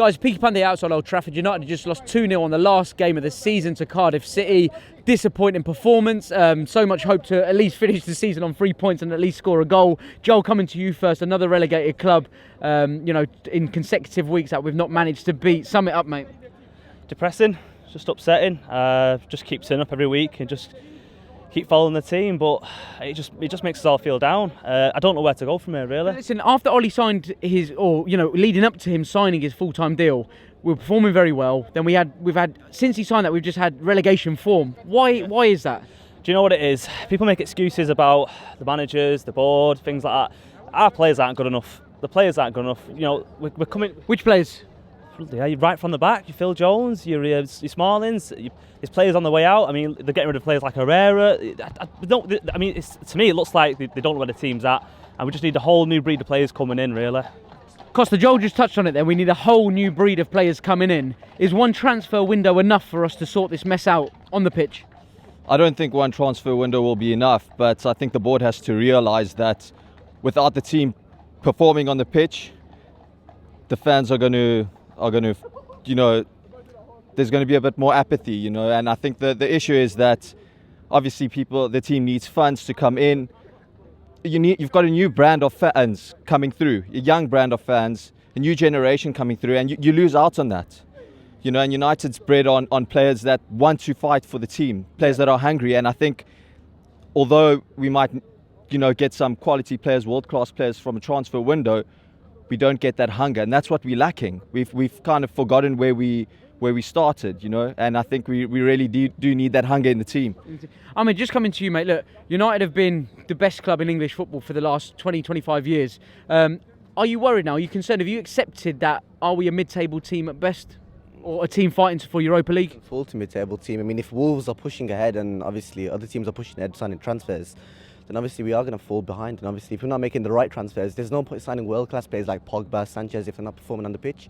Guys, Peaky Pundit outside Old Trafford. United just lost 2-0 on the last game of the season to Cardiff City. Disappointing performance. So much hope to at least finish the season on 3 points and at least score a goal. Joel, coming to you first. Another relegated club, in consecutive weeks that we've not managed to beat. Sum it up, mate. Depressing, just upsetting. Just keep turning up every week and just keep following the team, but it just makes us all feel down. I don't know where to go from here, really. Listen, after Ollie signed leading up to him signing his full-time deal, we were performing very well. Then we've had since he signed that, we've just had relegation form. Why is that? Do you know what it is? People make excuses about the managers, the board, things like that. Our players aren't good enough. The players aren't good enough. We're coming. Which players? Yeah, you're right from the back. You Phil Jones, your Smallings. There's players on the way out. I mean, they're getting rid of players like Herrera. To me, it looks like they don't know where the team's at, and we just need a whole new breed of players coming in, really. Costa, Joel just touched on it there. We need a whole new breed of players coming in. Is one transfer window enough for us to sort this mess out on the pitch? I don't think one transfer window will be enough, but I think the board has to realise that without the team performing on the pitch, the fans are going to, there's going to be a bit more apathy, and I think the issue is that obviously the team needs funds to come in. You've got a new brand of fans coming through, a young brand of fans, a new generation coming through, and you lose out on that. And United's bred on players that want to fight for the team, players that are hungry, and I think although we might, get some quality players, world-class players from a transfer window, we don't get that hunger, and that's what we're lacking. We've kind of forgotten where we started, and I think we really do need that hunger in the team. I mean, just coming to you, mate, look, United have been the best club in English football for the last 20, 25 years. Are you worried now? Are you concerned? Have you accepted that? Are we a mid-table team at best? Or a team fighting for Europa League? Full to mid-table team. I mean, if Wolves are pushing ahead and obviously other teams are pushing ahead signing transfers, then obviously we are going to fall behind. And obviously if we're not making the right transfers, there's no point signing world-class players like POGBA, Sanchez if they're not performing on the pitch.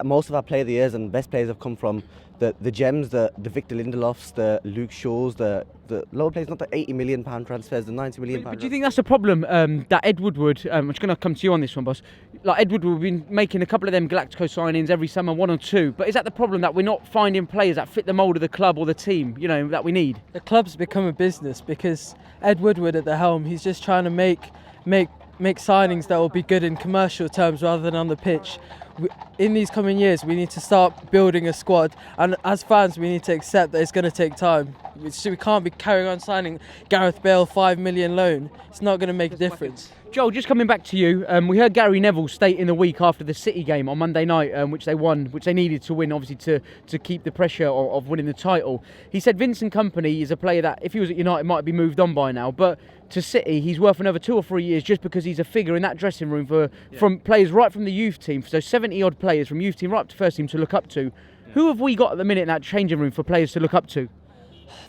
Most of our player of the years and best players have come from the gems, the Victor Lindelofs, the Luke Shaws, the lower players, not the £80 million transfers, the £90 million. But do you think that's a problem that Ed Woodward, I'm just going to come to you on this one, boss, like Ed Woodward, we've been making a couple of them Galactico signings every summer, one or two, but is that the problem, that we're not finding players that fit the mould of the club or the team, that we need? The club's become a business because Ed Woodward at the helm, he's just trying to make signings that will be good in commercial terms rather than on the pitch. In these coming years, we need to start building a squad, and as fans, we need to accept that it's going to take time. We can't be carrying on signing Gareth Bale $5 million loan. It's not going to make a difference. Joel, just coming back to you, we heard Gary Neville state in the week after the City game on Monday night, which they won, which they needed to win, obviously, to keep the pressure of winning the title. He said Vincent Kompany is a player that, if he was at United, might be moved on by now, but to City, he's worth another 2 or 3 years just because he's a figure in that dressing room from players right from the youth team, so 70-odd players from youth team right up to first team to look up to. Yeah. Who have we got at the minute in that changing room for players to look up to?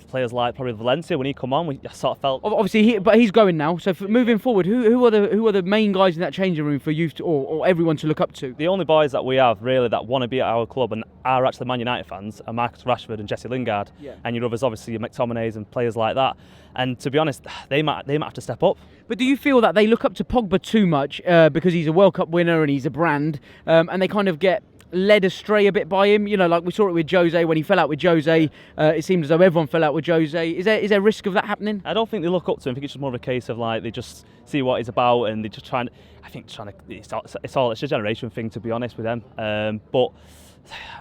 Players like probably Valencia, when he come on, we sort of felt. Obviously, but he's going now. So moving forward, who are the main guys in that changing room for youth or everyone to look up to? The only boys that we have really that want to be at our club and are actually Man United fans are Marcus Rashford and Jesse Lingard, and your others obviously your McTominays and players like that. And to be honest, they might have to step up. But do you feel that they look up to Pogba too much because he's a World Cup winner and he's a brand, and they kind of get led astray a bit by him? Like we saw it with Jose when he fell out with Jose. It seems as though everyone fell out with Jose. Is there a risk of that happening? I don't think they look up to him. I think it's just more of a case of like they just see what he's about and they just trying. It's a generation thing, to be honest with them. But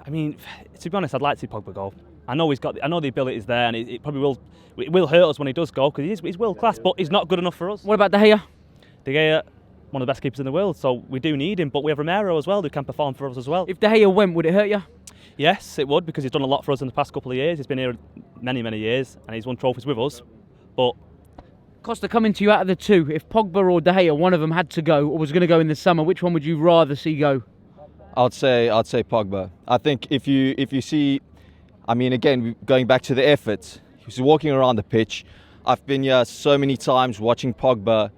I mean, to be honest, I'd like to see Pogba go. I know the ability is there, and it probably will hurt us when he does go because he's world class, but he's not good enough for us. What about De Gea? De Gea, one of the best keepers in the world, so we do need him, but we have Romero as well who can perform for us as well. If De Gea went, would it hurt you? Yes, it would, because he's done a lot for us in the past couple of years. He's been here many, many years and he's won trophies with us. But Costa, coming to you out of the two, if Pogba or De Gea, one of them had to go or was going to go in the summer, which one would you rather see go? I'd say Pogba. I think if you see, I mean, again, going back to the effort, he's walking around the pitch. I've been here so many times watching Pogba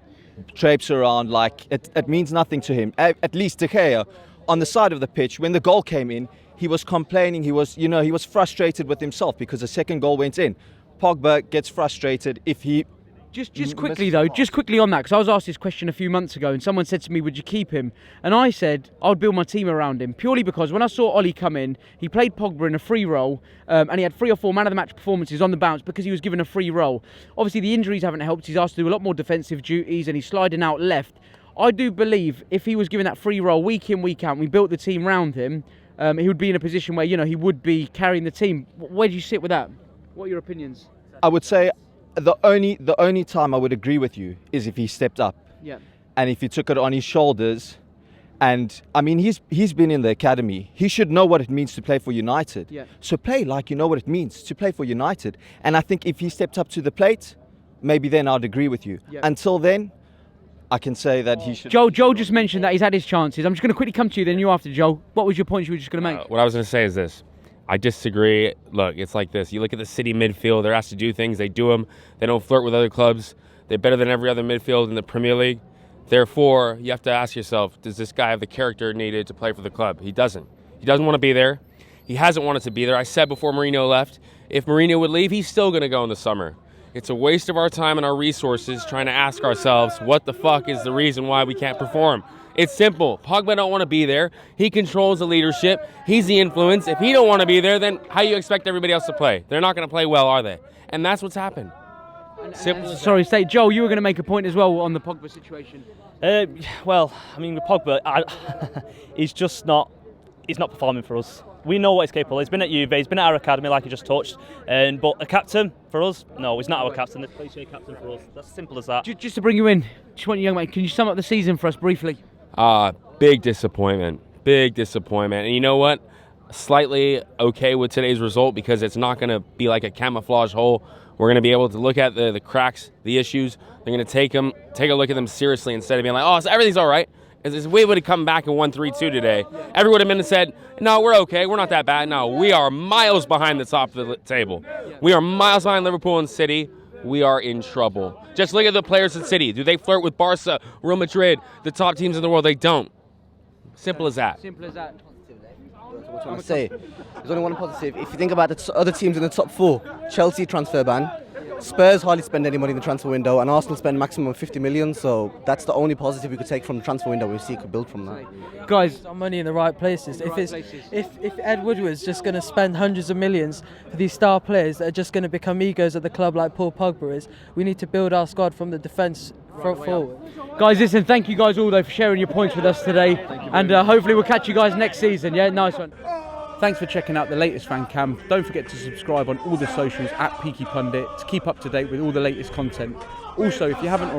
traipse around like it means nothing to him. At least De Gea, on the side of the pitch, when the goal came in, he was complaining. He was frustrated with himself because the second goal went in. Pogba gets frustrated if he Just quickly though, just quickly on that, because I was asked this question a few months ago, and someone said to me, "Would you keep him?" And I said, "I'd build my team around him," purely because when I saw Ollie come in, he played Pogba in a free role, and he had 3 or 4 man of the match performances on the bounce because he was given a free role. Obviously, the injuries haven't helped. He's asked to do a lot more defensive duties, and he's sliding out left. I do believe if he was given that free role week in, week out, and we built the team around him, he would be in a position where he would be carrying the team. Where do you sit with that? What are your opinions? I would say the only time I would agree with you is if he stepped up. Yeah. And if he took it on his shoulders. And I mean, he's been in the academy. He should know what it means to play for United. Yeah. So play like you know what it means to play for United. And I think if he stepped up to the plate, maybe then I'd agree with you. Yeah. Until then, I can say that he should. Joel just mentioned that he's had his chances. I'm just going to quickly come to you, then you after, Joel. What was your point you were just going to make? What I was going to say is this. I disagree. Look, it's like this. You look at the City midfield. They're asked to do things. They do them. They don't flirt with other clubs. They're better than every other midfield in the Premier League. Therefore, you have to ask yourself, does this guy have the character needed to play for the club? He doesn't. He doesn't want to be there. He hasn't wanted to be there. I said before Mourinho left, if Mourinho would leave, he's still going to go in the summer. It's a waste of our time and our resources trying to ask ourselves, what the fuck is the reason why we can't perform? It's simple. Pogba don't want to be there. He controls the leadership. He's the influence. If he don't want to be there, then how do you expect everybody else to play? They're not going to play well, are they? And that's what's happened. Simple. Sorry, Joel, you were going to make a point as well on the Pogba situation. Well, I mean, with Pogba, he's just not. He's not performing for us. We know what he's capable of. He's been at Juve, he's been at our academy, like he just touched. But a captain for us? No, he's not our captain. The cliche captain for us. That's simple as that. Just to bring you in, just want you, young man, can you sum up the season for us briefly? Big disappointment. Big disappointment. And you know what? Slightly okay with today's result because it's not going to be like a camouflage hole. We're going to be able to look at the cracks, the issues. They're going to take a look at them seriously instead of being like, oh, so everything's all right. If we would have come back and won 3-2 today, everyone would have been and said, no, we're okay. We're not that bad. No, we are miles behind the top of the table. We are miles behind Liverpool and City. We are in trouble. Just look at the players at City. Do they flirt with Barca, Real Madrid, the top teams in the world? They don't. Simple as that. Simple as that. What I want to say, there's only one positive. If you think about the other teams in the top 4, Chelsea transfer ban, Spurs hardly spend any money in the transfer window, and Arsenal spend maximum 50 million. So that's the only positive we could take from the transfer window. We see could build from that. Guys, our money in the right places. If Ed Woodward's just going to spend hundreds of millions for these star players that are just going to become egos at the club like Paul Pogba is, we need to build our squad from the defence forward. Guys, listen, thank you guys all though for sharing your points with us today, and hopefully we'll catch you guys next season. Yeah, nice one. Thanks for checking out the latest Fancam. Don't forget to subscribe on all the socials at Peaky Pundit to keep up to date with all the latest content. Also, if you haven't already,